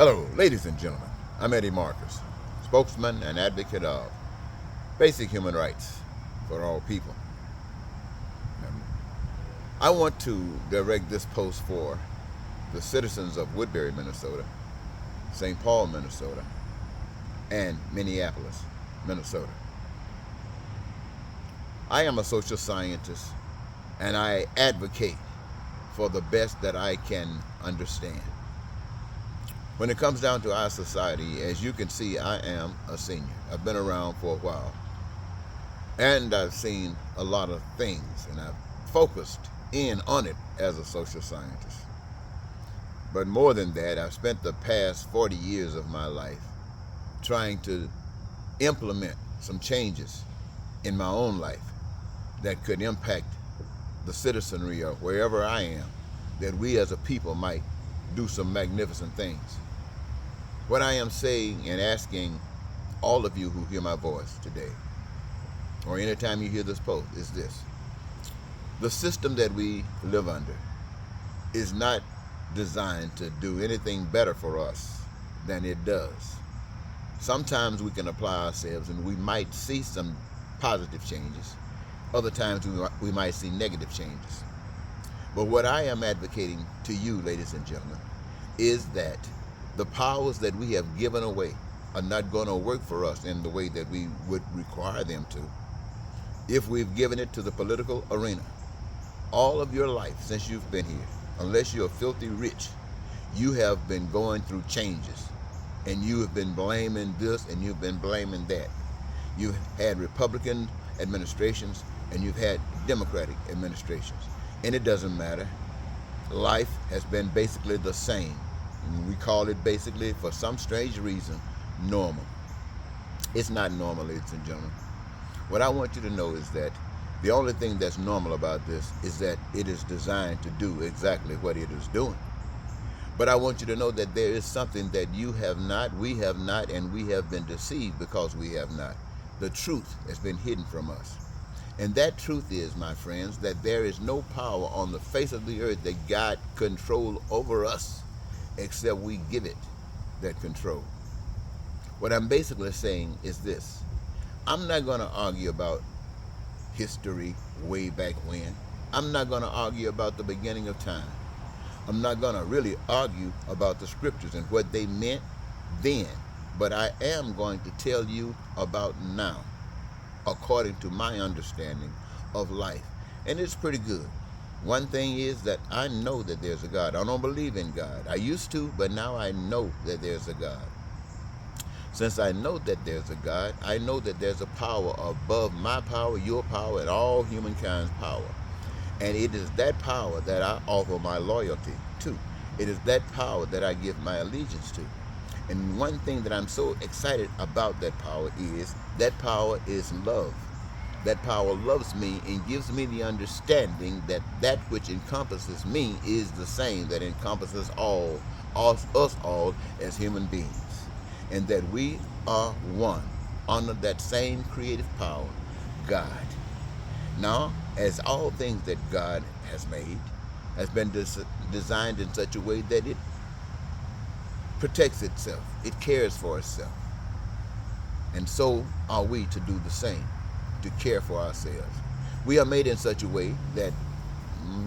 Hello, ladies and gentlemen. I'm Eddie Marcus, spokesman and advocate of basic human rights for all people. Um, I want to direct this post for the citizens of Woodbury, Minnesota, St. Paul, Minnesota, and Minneapolis, Minnesota. I am a social scientist and I advocate for the best that I can understand. When it comes down to our society, as you can see, I am a senior. I've been around for a while. And I've seen a lot of things, and I've focused in on it as a social scientist. But more than that, I've spent the past 40 years of my life trying to implement some changes in my own life that could impact the citizenry of wherever I am, that we as a people might do some magnificent things. What I am saying and asking all of you who hear my voice today, or anytime you hear this post, is this. The system that we live under is not designed to do anything better for us than it does. Sometimes we can apply ourselves and we might see some positive changes. Other times we might see negative changes. But what I am advocating to you, ladies and gentlemen, is that the powers that we have given away are not going to work for us in the way that we would require them to if we've given it to the political arena. All of your life since you've been here, unless you're filthy rich, you have been going through changes, and you have been blaming this and you've been blaming that. You've had Republican administrations and you've had Democratic administrations, and it doesn't matter. Life has been basically the same. And we call it basically, for some strange reason, normal. It's not normal, ladies and gentlemen. What I want you to know is that the only thing that's normal about this is that it is designed to do exactly what it is doing. But I want you to know that there is something that you have not, we have not, and we have been deceived because we have not. The truth has been hidden from us. And that truth is, my friends, that there is no power on the face of the earth that got control over us except we give it that control. What I'm basically saying is this. I'm not going to argue about history way back when. I'm not going to argue about the beginning of time. I'm not going to really argue about the scriptures and what they meant then. But I am going to tell you about now, according to my understanding of life. And it's pretty good. One thing is that I know that there's a God. I don't believe in God. I used to, but now I know that there's a God. Since I know that there's a God, I know that there's a power above my power, your power, and all humankind's power. And it is that power that I offer my loyalty to. It is that power that I give my allegiance to. And one thing that I'm so excited about that power is love. That power loves me and gives me the understanding that that which encompasses me is the same that encompasses us all as human beings. And that we are one under that same creative power, God. Now, as all things that God has made, has been designed in such a way that it protects itself, it cares for itself. And so are we to do the same, to care for ourselves. We are made in such a way that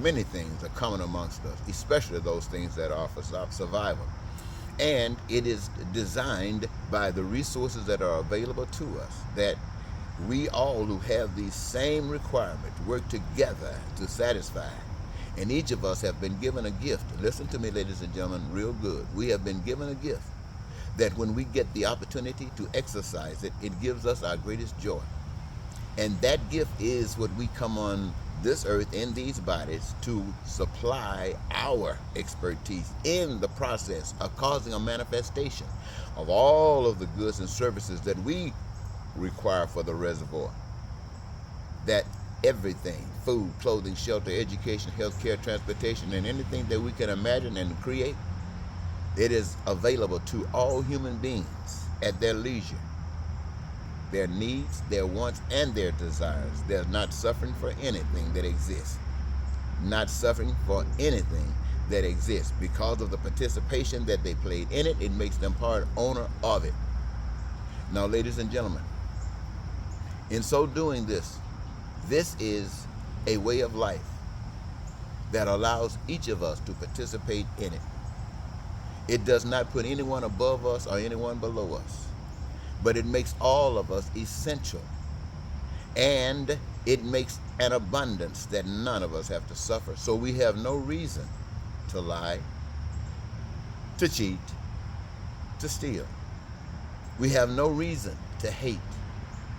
many things are common amongst us, especially those things that are for survival. And it is designed by the resources that are available to us, that we all who have these same requirements work together to satisfy. And each of us have been given a gift. Listen to me, ladies and gentlemen, real good. We have been given a gift that when we get the opportunity to exercise it, it gives us our greatest joy. And that gift is what we come on this earth in these bodies to supply our expertise in the process of causing a manifestation of all of the goods and services that we require for the reservoir. That everything, food, clothing, shelter, education, healthcare, transportation, and anything that we can imagine and create, it is available to all human beings at their leisure. Their needs, their wants, and their desires. They're not suffering for anything that exists. Not suffering for anything that exists. Because of the participation that they played in it, it makes them part owner of it. Now, ladies and gentlemen, in so doing this is a way of life that allows each of us to participate in it. It does not put anyone above us or anyone below us, but it makes all of us essential. And it makes an abundance that none of us have to suffer. So we have no reason to lie, to cheat, to steal. We have no reason to hate,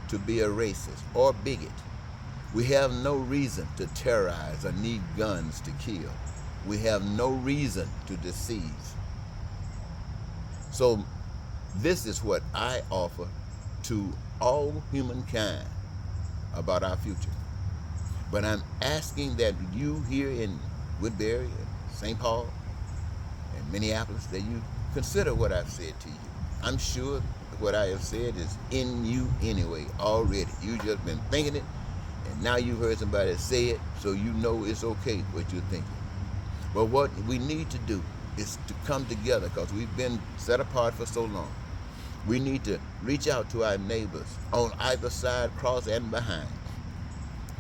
to be a racist or bigot. We have no reason to terrorize or need guns to kill. We have no reason to deceive. So this is what I offer to all humankind about our future. But I'm asking that you here in Woodbury and St. Paul and Minneapolis, that you consider what I've said to you. I'm sure what I have said is in you anyway already. You just been thinking it, and now you've heard somebody say it, so you know it's okay what you're thinking. But what we need to do is to come together, because we've been set apart for so long. We need to reach out to our neighbors on either side, cross and behind.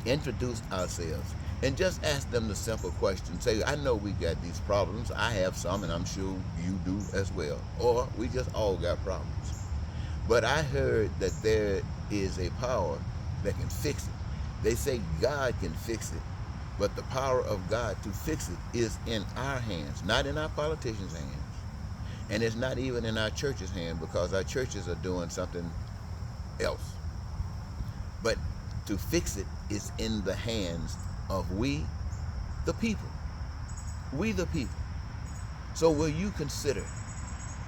Introduce ourselves and just ask them the simple question. Say, I know we got these problems. I have some, and I'm sure you do as well. Or we just all got problems. But I heard that there is a power that can fix it. They say God can fix it, but the power of God to fix it is in our hands, not in our politicians' hands. And it's not even in our church's hand, because our churches are doing something else. But to fix it is in the hands of we, the people. We, the people. So will you consider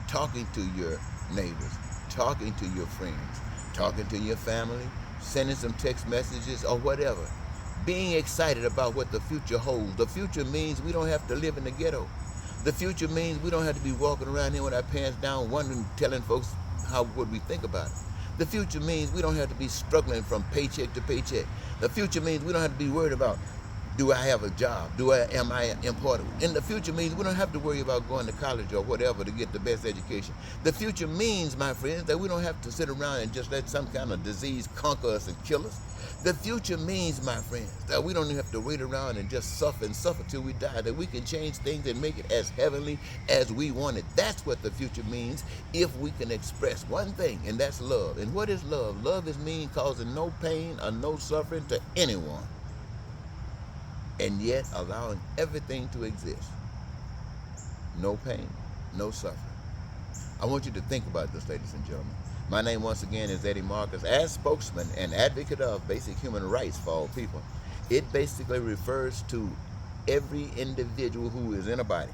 talking to your neighbors, talking to your friends, talking to your family, sending some text messages or whatever, being excited about what the future holds? The future means we don't have to live in the ghetto. The future means we don't have to be walking around here with our pants down, wondering, telling folks what we think about it. The future means we don't have to be struggling from paycheck to paycheck. The future means we don't have to be worried about, do I have a job? Am I important? And the future means we don't have to worry about going to college or whatever to get the best education. The future means, my friends, that we don't have to sit around and just let some kind of disease conquer us and kill us. The future means, my friends, that we don't even have to wait around and just suffer till we die, that we can change things and make it as heavenly as we want it. That's what the future means, if we can express one thing, and that's love. And what is love? Love is mean causing no pain or no suffering to anyone, and yet allowing everything to exist. No pain, no suffering. I want you to think about this, ladies and gentlemen. My name, once again, is Eddie Marcus. As spokesman and advocate of basic human rights for all people, it basically refers to every individual who is in a body,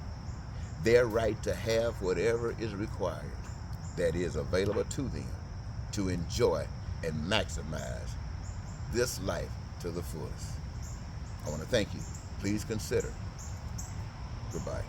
their right to have whatever is required that is available to them to enjoy and maximize this life to the fullest. I want to thank you. Please consider. Goodbye.